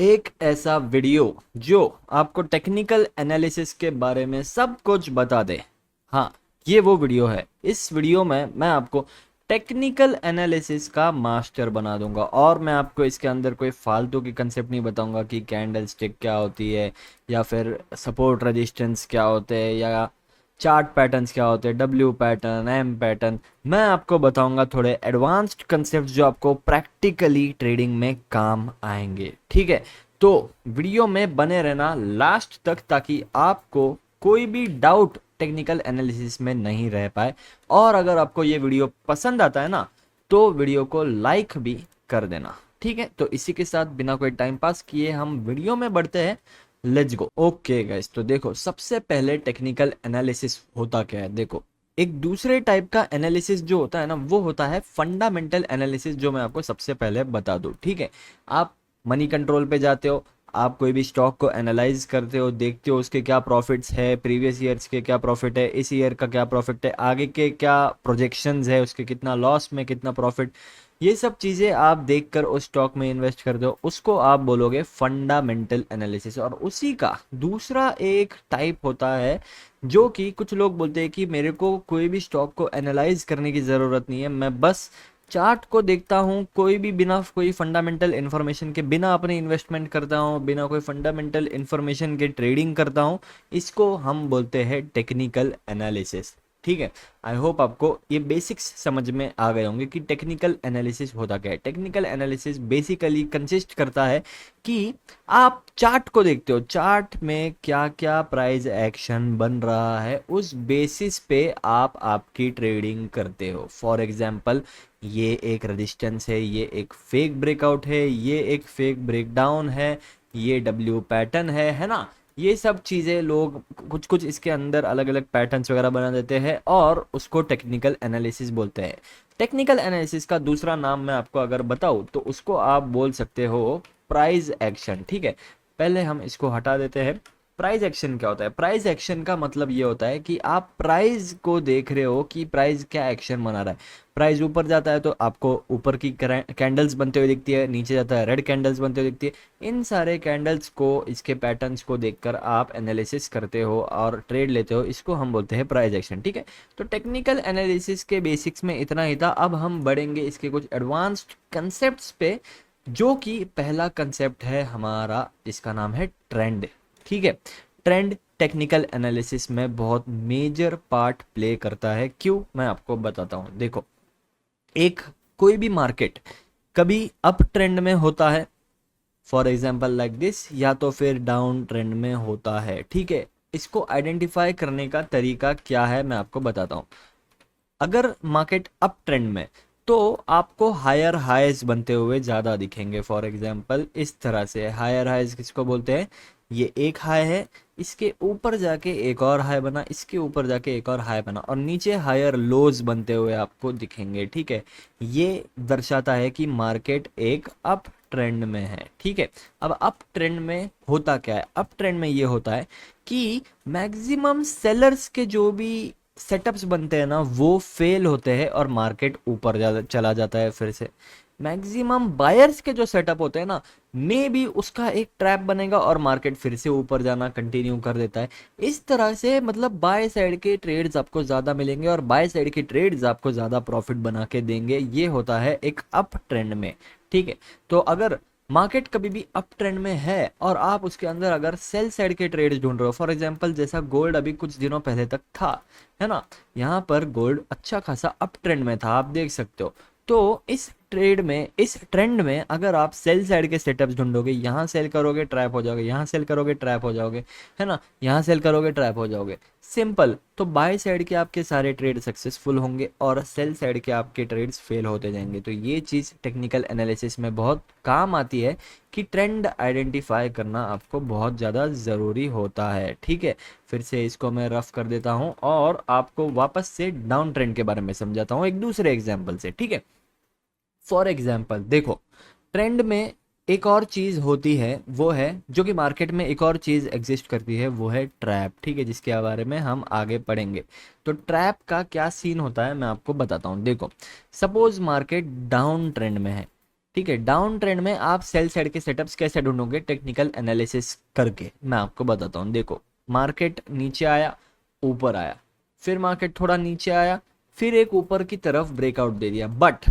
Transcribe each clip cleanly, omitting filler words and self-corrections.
एक ऐसा वीडियो जो आपको टेक्निकल एनालिसिस के बारे में सब कुछ बता दे। हाँ, ये वो वीडियो है। इस वीडियो में मैं आपको टेक्निकल एनालिसिस का मास्टर बना दूंगा और मैं आपको इसके अंदर कोई फालतू की कंसेप्ट नहीं बताऊंगा कि कैंडल स्टिक क्या होती है या फिर सपोर्ट रेजिस्टेंस क्या होते हैं या चार्ट पैटर्न्स क्या होते हैं, डब्ल्यू पैटर्न, एम पैटर्न। मैं आपको बताऊंगा थोड़े एडवांस्ड कंसेप्ट जो आपको प्रैक्टिकली ट्रेडिंग में काम आएंगे। ठीक है, तो वीडियो में बने रहना लास्ट तक ताकि आपको कोई भी डाउट टेक्निकल एनालिसिस में नहीं रह पाए। और अगर आपको ये वीडियो पसंद आता है ना, तो वीडियो को लाइक भी कर देना। ठीक है, तो इसी के साथ बिना कोई टाइम पास किए हम वीडियो में बढ़ते हैं। Let's go. ओके गाइस, तो देखो सबसे पहले टेक्निकल एनालिसिस होता क्या है। देखो, एक दूसरे टाइप का एनालिसिस जो होता है ना, वो होता है फंडामेंटल एनालिसिस, जो मैं आपको सबसे पहले बता दूं। ठीक है, आप मनी कंट्रोल पे जाते हो, आप कोई भी स्टॉक को एनालाइज करते हो, देखते हो उसके क्या प्रॉफिट्स है, प्रीवियस ईयर्स के क्या प्रॉफिट है, इस ईयर का क्या प्रॉफिट है, आगे के क्या प्रोजेक्शंस है, उसके कितना लॉस में कितना प्रॉफिट। ये सब चीज़ें आप देखकर उस स्टॉक में इन्वेस्ट करते हो, उसको आप बोलोगे फंडामेंटल एनालिसिस। और उसी का दूसरा एक टाइप होता है जो कि कुछ लोग बोलते हैं कि मेरे को कोई भी स्टॉक को एनालाइज करने की ज़रूरत नहीं है, मैं बस चार्ट को देखता हूँ, कोई भी बिना कोई फंडामेंटल इन्फॉर्मेशन के बिना अपनी इन्वेस्टमेंट करता हूँ, बिना कोई फंडामेंटल इन्फॉर्मेशन के ट्रेडिंग करता हूँ। इसको हम बोलते हैं टेक्निकल एनालिसिस। ठीक है, आई होप आपको ये बेसिक्स समझ में आ गए होंगे कि टेक्निकल एनालिसिस होता क्या है। टेक्निकल एनालिसिस बेसिकली कंसिस्ट करता है कि आप चार्ट को देखते हो, चार्ट में क्या क्या प्राइस एक्शन बन रहा है, उस बेसिस पे आप आपकी ट्रेडिंग करते हो। फॉर एग्जांपल, ये एक रेजिस्टेंस है, ये एक फेक ब्रेकआउट है, ये एक फेक ब्रेकडाउन है, ये डब्ल्यू पैटर्न है ना। ये सब चीज़ें लोग कुछ कुछ इसके अंदर अलग अलग पैटर्न्स वगैरह बना देते हैं और उसको टेक्निकल एनालिसिस बोलते हैं। टेक्निकल एनालिसिस का दूसरा नाम मैं आपको अगर बताऊं तो उसको आप बोल सकते हो प्राइस एक्शन। ठीक है, पहले हम इसको हटा देते हैं। प्राइस एक्शन क्या होता है? प्राइस एक्शन का मतलब ये होता है कि आप प्राइस को देख रहे हो कि प्राइस क्या एक्शन बना रहा है। प्राइस ऊपर जाता है तो आपको ऊपर की कैंडल्स बनते हुए दिखती है, नीचे जाता है रेड कैंडल्स बनते हुए दिखती है। इन सारे कैंडल्स को, इसके पैटर्न्स को देखकर आप एनालिसिस करते हो और ट्रेड लेते हो, इसको हम बोलते हैं प्राइस एक्शन। ठीक है, तो टेक्निकल एनालिसिस के बेसिक्स में इतना ही था। अब हम बढ़ेंगे इसके कुछ एडवांस्ड कंसेप्ट्स पे, जो कि पहला कंसेप्ट है हमारा, जिसका नाम है ट्रेंड। ठीक है, ट्रेंड टेक्निकल एनालिसिस में बहुत मेजर पार्ट प्ले करता है। क्यों, मैं आपको बताता हूँ। देखो, एक कोई भी मार्केट कभी अप ट्रेंड में होता है, फॉर एग्जाम्पल लाइक दिस, या तो फिर डाउन ट्रेंड में होता है। ठीक है, इसको आइडेंटिफाई करने का तरीका क्या है मैं आपको बताता हूँ। अगर मार्केट अप ट्रेंड में, तो आपको हायर हाइज बनते हुए ज़्यादा दिखेंगे। फॉर एग्जांपल इस तरह से, हायर हाइज किसको बोलते हैं? ये एक हाई है, इसके ऊपर जाके एक और हाई बना, इसके ऊपर जाके एक और हाई बना, और नीचे हायर लोज बनते हुए आपको दिखेंगे। ठीक है, ये दर्शाता है कि मार्केट एक अप ट्रेंड में है। ठीक है, अब अप ट्रेंड में होता क्या है? अप ट्रेंड में ये होता है कि मैक्सिमम सेलर्स के जो भी सेटअप्स बनते हैं ना, वो फेल होते हैं और मार्केट ऊपर चला जाता है फिर से। मैक्सिमम बायर्स के जो सेटअप होते हैं ना, मे बी उसका एक ट्रैप बनेगा और मार्केट फिर से ऊपर जाना कंटिन्यू कर देता है। इस तरह से मतलब बाय साइड के ट्रेड्स आपको ज़्यादा मिलेंगे और बाय साइड के ट्रेड्स आपको ज़्यादा प्रॉफिट बना के देंगे। ये होता है एक अप ट्रेंड में। ठीक है, तो अगर मार्केट कभी भी अप ट्रेंड में है और आप उसके अंदर अगर सेल साइड के ट्रेड्स ढूंढ रहे हो, फॉर एग्जांपल जैसा गोल्ड अभी कुछ दिनों पहले तक था, है ना, यहाँ पर गोल्ड अच्छा खासा अप ट्रेंड में था, आप देख सकते हो। तो इस ट्रेड में, इस ट्रेंड में अगर आप सेल साइड के सेटअप्स ढूंढोगे, यहाँ सेल करोगे ट्रैप हो जाओगे, यहाँ सेल करोगे ट्रैप हो जाओगे, है ना, यहाँ सेल करोगे ट्रैप हो जाओगे। सिंपल। तो बाय साइड के आपके सारे ट्रेड सक्सेसफुल होंगे और सेल साइड के आपके ट्रेड्स फेल होते जाएंगे। तो ये चीज़ टेक्निकल एनालिसिस में बहुत काम आती है कि ट्रेंड आइडेंटिफाई करना आपको बहुत ज़्यादा ज़रूरी होता है। ठीक है, फिर से इसको मैं रफ कर देता हूँ और आपको वापस से डाउन ट्रेंड के बारे में समझाता हूँ एक दूसरे एग्जाम्पल से। ठीक है, फॉर एग्जाम्पल देखो, ट्रेंड में एक और चीज़ होती है, वो है जो कि मार्केट में एक और चीज़ एग्जिस्ट करती है, वो है ट्रैप। ठीक है, जिसके बारे में हम आगे पढ़ेंगे। तो ट्रैप का क्या सीन होता है मैं आपको बताता हूँ। देखो, सपोज मार्केट डाउन ट्रेंड में है, ठीक है, डाउन ट्रेंड में आप सेल साइड के सेटअप्स कैसे ढूंढोगे? टेक्निकल एनालिसिस करके मैं आपको बताता हूँ। देखो, मार्केट नीचे आया, ऊपर आया, फिर मार्केट थोड़ा नीचे आया, फिर एक ऊपर की तरफ ब्रेकआउट दे दिया, बट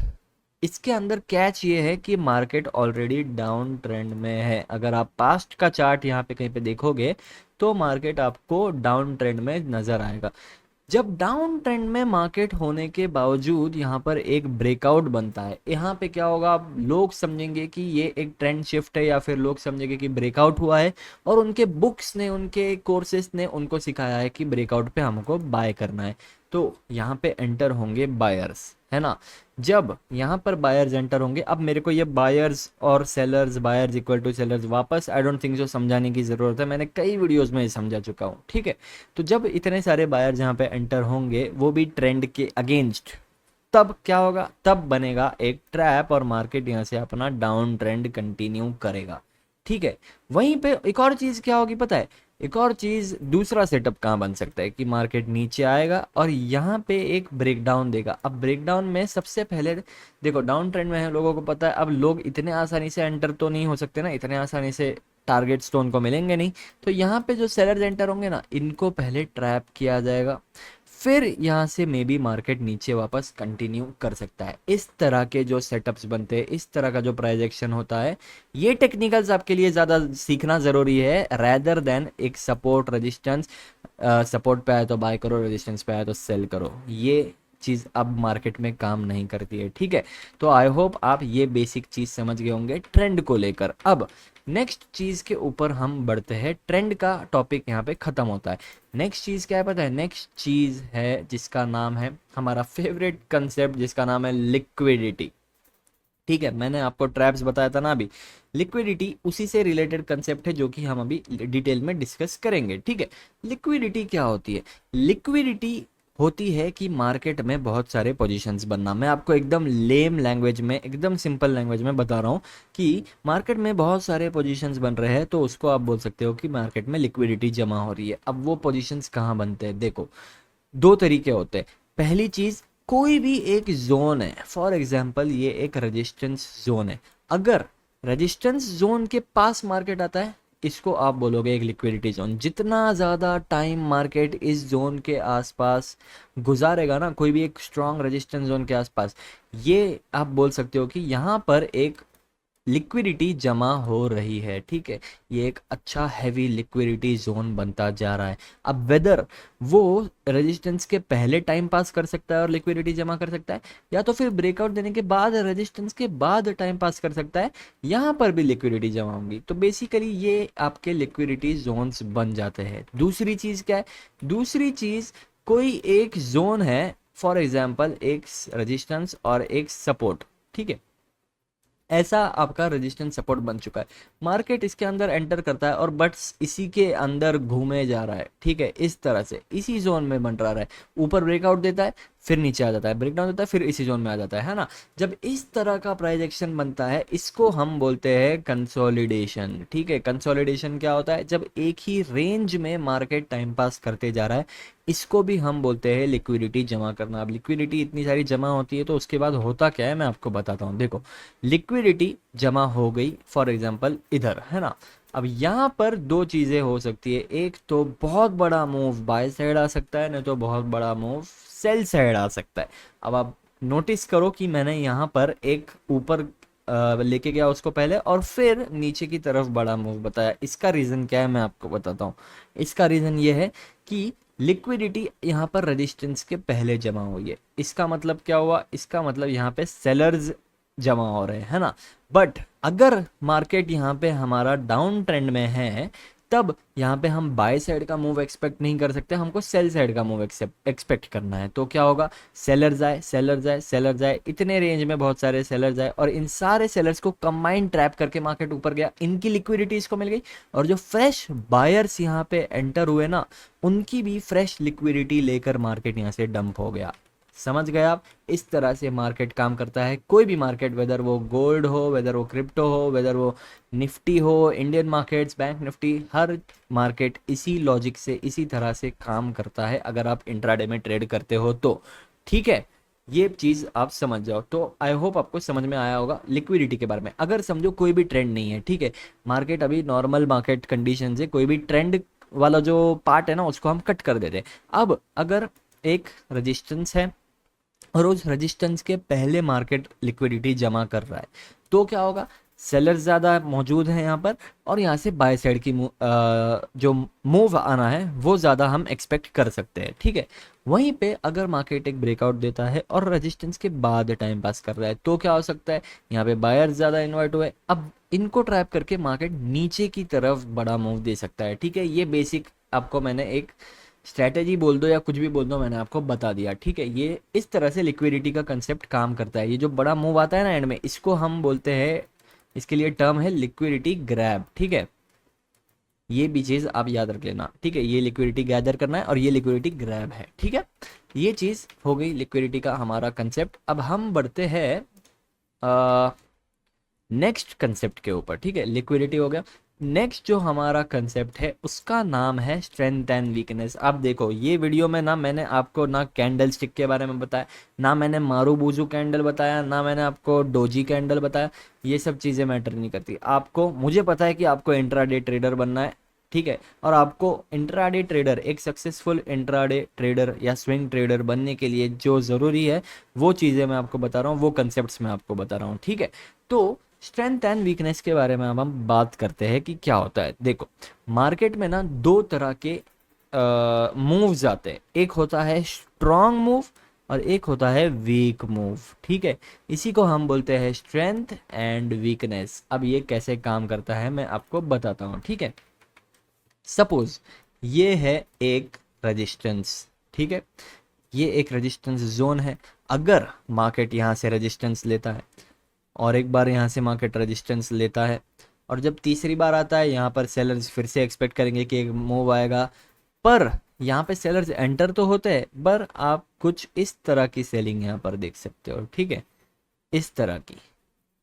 इसके अंदर कैच ये है कि मार्केट ऑलरेडी डाउन ट्रेंड में है। अगर आप पास्ट का चार्ट यहाँ पे कहीं पे देखोगे तो मार्केट आपको डाउन ट्रेंड में नजर आएगा। जब डाउन ट्रेंड में मार्केट होने के बावजूद यहाँ पर एक ब्रेकआउट बनता है, यहाँ पे क्या होगा? आप लोग समझेंगे कि ये एक ट्रेंड शिफ्ट है, या फिर लोग समझेंगे कि ब्रेकआउट हुआ है, और उनके बुक्स ने, उनके कोर्सेस ने उनको सिखाया है कि ब्रेकआउट पे हमको बाय करना है। तो यहाँ पे एंटर होंगे बायर्स, है ना। जब यहाँ पर बायर्स एंटर होंगे, अब मेरे को ये बायर्स और sellers, buyers equal to sellers, वापस आई डोंट थिंक सो समझाने की ज़रूरत है, मैंने कई वीडियोस में समझा चुका हूँ, ठीक है। तो जब इतने सारे बायर्स यहाँ पे एंटर होंगे, वो भी ट्रेंड के अगेंस्ट, तब क्या होगा? तब बनेगा एक ट्रैप और मार्केट यहाँ से अपना डाउन ट्रेंड कंटिन्यू करेगा, ठीक है। वहीं पे एक और चीज़ क्या होगी पता है? एक और चीज़, दूसरा सेटअप कहाँ बन सकता है कि मार्केट नीचे आएगा और यहाँ पे एक ब्रेकडाउन देगा। अब ब्रेकडाउन में सबसे पहले देखो, डाउन ट्रेंड में है, लोगों को पता है, अब लोग इतने आसानी से एंटर तो नहीं हो सकते ना, इतने आसानी से टारगेट्स तो उनको मिलेंगे नहीं। तो यहाँ पे जो सेलर्स एंटर होंगे ना, इनको पहले ट्रैप किया जाएगा, फिर यहाँ से मे बी मार्केट नीचे वापस कंटिन्यू कर सकता है। इस तरह के जो सेटअप्स बनते हैं, इस तरह का जो प्राइजेक्शन होता है, ये टेक्निकल्स आपके लिए ज़्यादा सीखना ज़रूरी है, रैदर देन एक सपोर्ट रेजिस्टेंस। सपोर्ट पे आए तो बाय करो, रेजिस्टेंस पे आए तो सेल करो, ये चीज़ अब मार्केट में काम नहीं करती है, ठीक है। तो आई होप आप ये बेसिक चीज़ समझ गए होंगे ट्रेंड को लेकर। अब नेक्स्ट चीज़ के ऊपर हम बढ़ते हैं, ट्रेंड का टॉपिक यहाँ पे ख़त्म होता है। नेक्स्ट चीज़ क्या है पता है? नेक्स्ट चीज़ है जिसका नाम है, हमारा फेवरेट कंसेप्ट जिसका नाम है लिक्विडिटी, ठीक है। मैंने आपको ट्रैप्स बताया था ना अभी, लिक्विडिटी उसी से रिलेटेड कंसेप्ट है जो कि हम अभी डिटेल में डिस्कस करेंगे, ठीक है। लिक्विडिटी क्या होती है? लिक्विडिटी होती है कि मार्केट में बहुत सारे पोजीशंस बनना। मैं आपको एकदम लेम लैंग्वेज में, एकदम सिंपल लैंग्वेज में बता रहा हूँ कि मार्केट में बहुत सारे पोजीशंस बन रहे हैं, तो उसको आप बोल सकते हो कि मार्केट में लिक्विडिटी जमा हो रही है। अब वो पोजीशंस कहाँ बनते हैं? देखो, दो तरीके होते हैं। पहली चीज, कोई भी एक जोन है, फॉर एग्जांपल ये एक रेजिस्टेंस जोन है, अगर रेजिस्टेंस जोन के पास मार्केट आता है, इसको आप बोलोगे एक लिक्विडिटी जोन। जितना ज़्यादा टाइम मार्केट इस जोन के आसपास गुजारेगा ना, कोई भी एक स्ट्रॉन्ग रेजिस्टेंस जोन के आसपास, ये आप बोल सकते हो कि यहाँ पर एक लिक्विडिटी जमा हो रही है, ठीक है। ये एक अच्छा हैवी लिक्विडिटी जोन बनता जा रहा है। अब वेदर वो रेजिस्टेंस के पहले टाइम पास कर सकता है और लिक्विडिटी जमा कर सकता है, या तो फिर ब्रेकआउट देने के बाद रेजिस्टेंस के बाद टाइम पास कर सकता है, यहाँ पर भी लिक्विडिटी जमा होगी। तो बेसिकली ये आपके लिक्विडिटी जोन्स बन जाते हैं। दूसरी चीज़ क्या है? दूसरी चीज़, कोई एक जोन है, फॉर एग्जाम्पल एक रेजिस्टेंस और एक सपोर्ट, ठीक है। ऐसा आपका रेजिस्टेंस सपोर्ट बन चुका है, मार्केट इसके अंदर एंटर करता है और बट्स इसी के अंदर घूमे जा रहा है, ठीक है। इस तरह से इसी जोन में बन रहा है, ऊपर ब्रेकआउट देता है, फिर नीचे आ जाता है, ब्रेकडाउन देता है, फिर इसी जोन में आ जाता है ना। जब इस तरह का प्राइस एक्शन बनता है, इसको हम बोलते हैं कंसोलिडेशन, ठीक है। कंसोलिडेशन क्या होता है? जब एक ही रेंज में मार्केट टाइम पास करते जा रहा है, इसको भी हम बोलते हैं लिक्विडिटी जमा करना। अब लिक्विडिटी इतनी सारी जमा होती है, तो उसके बाद होता क्या है मैं आपको बताता हूँ। देखो, लिक्विडिटी जमा हो गई, फॉर एग्जांपल इधर, है ना। अब यहाँ पर दो चीज़ें हो सकती है, एक तो बहुत बड़ा मूव बाय साइड आ सकता है, नहीं तो बहुत बड़ा मूव सेल साइड आ सकता है। अब आप नोटिस करो कि मैंने यहाँ पर एक ऊपर लेके गया उसको पहले, और फिर नीचे की तरफ बड़ा मूव बताया। इसका रीज़न क्या है मैं आपको बताता हूँ। इसका रीज़न ये है कि लिक्विडिटी यहाँ पर रेजिस्टेंस के पहले जमा हुई है। इसका मतलब क्या हुआ? इसका मतलब यहाँ पे सेलर्स जमा हो रहे हैं, है ना। बट अगर मार्केट यहाँ पे हमारा डाउन ट्रेंड में है, तब यहाँ पे हम बाय साइड का मूव एक्सपेक्ट नहीं कर सकते, हमको सेल साइड का मूव एक्सपेक्ट करना है। तो क्या होगा? सेलर्स आए, सेलर्स आए, सेलर्स आए, इतने रेंज में बहुत सारे सेलर्स आए, और इन सारे सेलर्स को कंबाइंड ट्रैप करके मार्केट ऊपर गया, इनकी लिक्विडिटी इसको मिल गई, और जो फ्रेश बायर्स यहाँ पे एंटर हुए ना, उनकी भी फ्रेश लिक्विडिटी लेकर मार्केट यहाँ से डंप हो गया। समझ गए आप? इस तरह से मार्केट काम करता है। कोई भी मार्केट, वेदर वो गोल्ड हो, वेदर वो क्रिप्टो हो, वेदर वो निफ्टी हो, इंडियन मार्केट्स, बैंक निफ्टी, हर मार्केट इसी लॉजिक से, इसी तरह से काम करता है, अगर आप इंट्राडे में ट्रेड करते हो तो, ठीक है। ये चीज़ आप समझ जाओ। तो आई होप आपको समझ में आया होगा लिक्विडिटी के बारे में। अगर समझो कोई भी ट्रेंड नहीं है, ठीक है, मार्केट अभी नॉर्मल मार्केट कंडीशन से कोई भी ट्रेंड वाला जो पार्ट है ना उसको हम कट कर देते हैं। अब अगर एक रेजिस्टेंस है और उस रेजिस्टेंस के पहले मार्केट लिक्विडिटी जमा कर रहा है, तो क्या होगा, सेलर्स ज़्यादा मौजूद हैं यहाँ पर, और यहाँ से बाय साइड की जो मूव आना है वो ज़्यादा हम एक्सपेक्ट कर सकते हैं, ठीक है। वहीं पे अगर मार्केट एक ब्रेकआउट देता है और रेजिस्टेंस के बाद टाइम पास कर रहा है, तो क्या हो सकता है, यहाँ पे बायर्स ज़्यादा इन्वर्ट हुए, अब इनको ट्रैप करके मार्केट नीचे की तरफ बड़ा मूव दे सकता है, ठीक है। ये बेसिक आपको मैंने एक स्ट्रैटेजी बोल दो या कुछ भी बोल दो, मैंने आपको बता दिया, ठीक है। ये इस तरह से लिक्विडिटी का कंसेप्ट काम करता है। ये जो बड़ा मूव आता है ना एंड में, इसको हम बोलते हैं, इसके लिए टर्म है लिक्विडिटी ग्रैब, ठीक है। ये भी चीज़ आप याद रख लेना, ठीक है। ये लिक्विडिटी गैदर करना है और ये लिक्विडिटी ग्रैब है, ठीक है। ये चीज़ हो गई लिक्विडिटी का हमारा कंसेप्ट। अब हम बढ़ते हैं नेक्स्ट कंसेप्ट के ऊपर, ठीक है। लिक्विडिटी हो गया। नेक्स्ट जो हमारा कंसेप्ट है उसका नाम है स्ट्रेंथ एंड वीकनेस। अब देखो ये वीडियो में ना मैंने आपको ना कैंडल स्टिक के बारे में बताया, ना मैंने मारूबुजू कैंडल बताया, ना मैंने आपको डोजी कैंडल बताया। ये सब चीज़ें मैटर नहीं करती। आपको, मुझे पता है कि आपको इंट्राडे ट्रेडर बनना है, ठीक है। और आपको इंट्राडे ट्रेडर, एक सक्सेसफुल इंट्राडे ट्रेडर या स्विंग ट्रेडर बनने के लिए जो ज़रूरी है वो चीज़ें मैं आपको बता रहा हूँ, वो कंसेप्ट्स मैं आपको बता रहा हूँ, ठीक है। तो स्ट्रेंथ एंड वीकनेस के बारे में अब हम बात करते हैं कि क्या होता है। देखो मार्केट में ना दो तरह के मूव्स आते हैं, एक होता है स्ट्रॉन्ग मूव और एक होता है वीक मूव, ठीक है। इसी को हम बोलते हैं स्ट्रेंथ एंड वीकनेस। अब ये कैसे काम करता है मैं आपको बताता हूँ, ठीक है। सपोज ये है एक रेजिस्टेंस, ठीक है, ये एक रेजिस्टेंस जोन है। अगर मार्केट यहाँ से रेजिस्टेंस लेता है और एक बार यहाँ से मार्केट रेजिस्टेंस लेता है, और जब तीसरी बार आता है यहाँ पर सेलर्स फिर से एक्सपेक्ट करेंगे कि एक मूव आएगा, पर यहाँ पे सेलर्स एंटर तो होते हैं, पर आप कुछ इस तरह की सेलिंग यहाँ पर देख सकते हो, ठीक है, इस तरह की,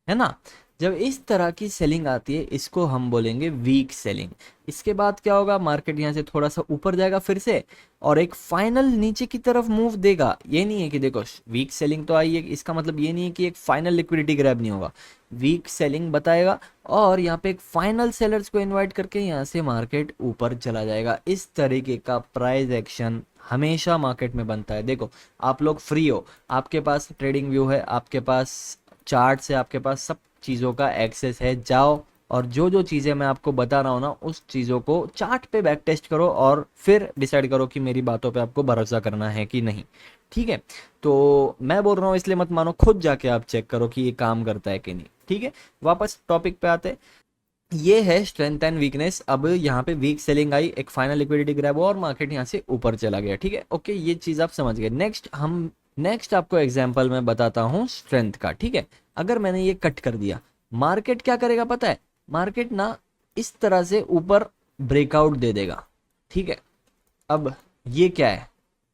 है ना। जब इस तरह की सेलिंग आती है इसको हम बोलेंगे वीक सेलिंग। इसके बाद क्या होगा, मार्केट यहाँ से थोड़ा सा ऊपर जाएगा फिर से और एक फाइनल नीचे की तरफ मूव देगा। ये नहीं है कि देखो वीक सेलिंग तो आई है, इसका मतलब ये नहीं है कि एक फाइनल लिक्विडिटी ग्रैब नहीं होगा, वीक सेलिंग बताएगा और यहाँ पे एक फाइनल सेलर्स को इन्वाइट करके यहाँ से मार्केट ऊपर चला जाएगा। इस तरीके का प्राइस एक्शन हमेशा मार्केट में बनता है। देखो आप लोग फ्री हो, आपके पास ट्रेडिंग व्यू है, आपके पास चार्ट से, आपके पास सब चीज़ों का एक्सेस है, जाओ और जो जो चीज़ें मैं आपको बता रहा हूँ ना उस चीज़ों को चार्ट पे बैक टेस्ट करो और फिर डिसाइड करो कि मेरी बातों पे आपको भरोसा करना है कि नहीं, ठीक है। तो मैं बोल रहा हूँ इसलिए मत मानो, खुद जाके आप चेक करो कि ये काम करता है कि नहीं, ठीक है। वापस टॉपिक पे आते, ये है स्ट्रेंथ एंड वीकनेस। अब यहाँ पे वीक सेलिंग आई, एक फाइनल लिक्विडिटी ग्रैब हुआ और मार्केट यहाँ से ऊपर चला गया, ठीक है, ओके, ये चीज़ आप समझ गए। नेक्स्ट आपको एग्जांपल मैं बताता हूँ स्ट्रेंथ का, ठीक है। अगर मैंने ये कट कर दिया, मार्केट क्या करेगा पता है, मार्केट ना इस तरह से ऊपर ब्रेकआउट दे देगा, ठीक है। अब ये क्या है,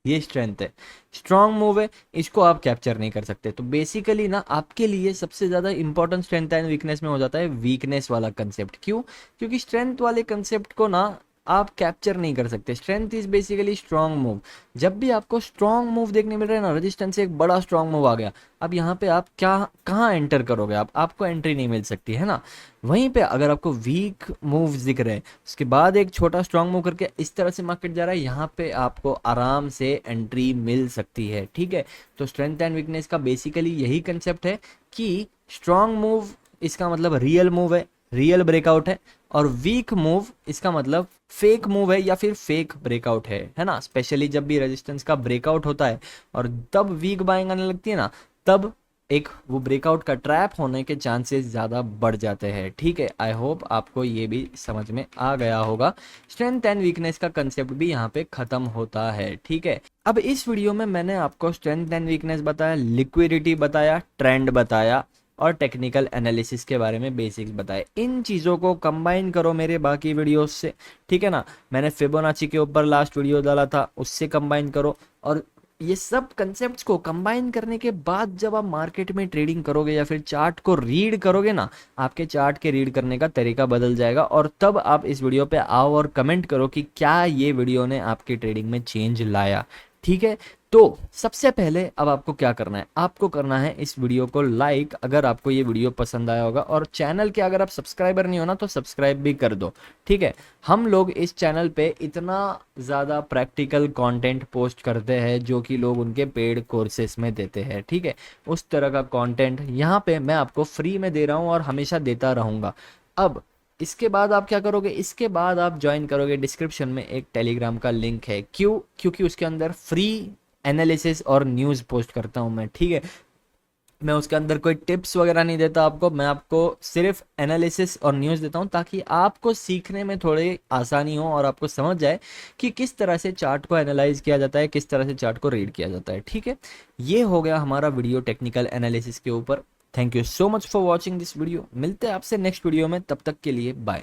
ये स्ट्रेंथ है, स्ट्रांग मूव है, इसको आप कैप्चर नहीं कर सकते। तो बेसिकली ना आपके लिए सबसे ज़्यादा इंपॉर्टेंट स्ट्रेंथ एंड वीकनेस में हो जाता है वीकनेस वाला कंसेप्ट। क्यों? क्योंकि स्ट्रेंथ वाले कंसेप्ट को ना आप कैप्चर नहीं कर सकते। Strength is basically strong move. जब भी आपको स्ट्रांग मूव देखने मिल रहा है ना, रेजिस्टेंस से एक बड़ा स्ट्रांग मूव आ गया, अब यहाँ पे आप क्या कहाँ एंटर करोगे, आपको एंट्री नहीं मिल सकती है ना। वहीं पे अगर आपको वीक मूव दिख रहे हैं, उसके बाद एक छोटा स्ट्रांग मूव करके इस तरह से मार्केट जा रहा है, यहाँ पे आपको आराम से एंट्री मिल सकती है, ठीक है। तो स्ट्रेंथ एंड वीकनेस का बेसिकली यही कंसेप्ट है कि स्ट्रांग मूव इसका मतलब रियल मूव है, रियल ब्रेकआउट है, और वीक मूव इसका मतलब फेक मूव है या फिर फेक ब्रेकआउट है ना। स्पेशली जब भी रेजिस्टेंस का ब्रेकआउट होता है और तब वीक बाइंग आने लगती है ना, तब एक वो ब्रेकआउट का ट्रैप होने के चांसेस ज़्यादा बढ़ जाते हैं, ठीक है। आई होप आपको ये भी समझ में आ गया होगा। स्ट्रेंथ एंड वीकनेस का कंसेप्ट भी यहाँ पे ख़त्म होता है, ठीक है। अब इस वीडियो में मैंने आपको स्ट्रेंथ एंड वीकनेस बताया, लिक्विडिटी बताया, ट्रेंड बताया और टेक्निकल एनालिसिस के बारे में बेसिक्स बताए। इन चीज़ों को कंबाइन करो मेरे बाकी वीडियोस से, ठीक है ना। मैंने फिबोनाची के ऊपर लास्ट वीडियो डाला था, उससे कंबाइन करो, और ये सब कंसेप्ट्स को कंबाइन करने के बाद जब आप मार्केट में ट्रेडिंग करोगे या फिर चार्ट को रीड करोगे ना, आपके चार्ट के रीड करने का तरीका बदल जाएगा। और तब आप इस वीडियो पे आओ और कमेंट करो कि क्या ये वीडियो ने आपकी ट्रेडिंग में चेंज लाया, ठीक है। तो सबसे पहले अब आपको क्या करना है, आपको करना है इस वीडियो को लाइक अगर आपको ये वीडियो पसंद आया होगा, और चैनल के अगर आप सब्सक्राइबर नहीं हो ना तो सब्सक्राइब भी कर दो। ठीक है। हम लोग इस चैनल पे इतना ज़्यादा प्रैक्टिकल कंटेंट पोस्ट करते हैं जो कि लोग उनके पेड कोर्सेस में देते हैं। ठीक है। उस तरह का कंटेंट यहाँ पे मैं आपको फ्री में दे रहा हूँ और हमेशा देता रहूँगा। अब इसके बाद आप क्या करोगे, इसके बाद आप ज्वाइन करोगे, डिस्क्रिप्शन में एक टेलीग्राम का लिंक है। क्यों? क्योंकि उसके अंदर फ्री एनालिसिस और न्यूज़ पोस्ट करता हूँ मैं। ठीक है। मैं उसके अंदर कोई टिप्स वगैरह नहीं देता आपको, मैं आपको सिर्फ एनालिसिस और न्यूज़ देता हूँ ताकि आपको सीखने में थोड़ी आसानी हो और आपको समझ जाए कि किस तरह से चार्ट को एनालाइज किया जाता है, किस तरह से चार्ट को रीड किया जाता है। ठीक है। ये हो गया हमारा वीडियो टेक्निकल एनालिसिस के ऊपर। Thank you so much for watching this video. मिलते हैं आपसे नेक्स्ट वीडियो में, तब तक के लिए बाय।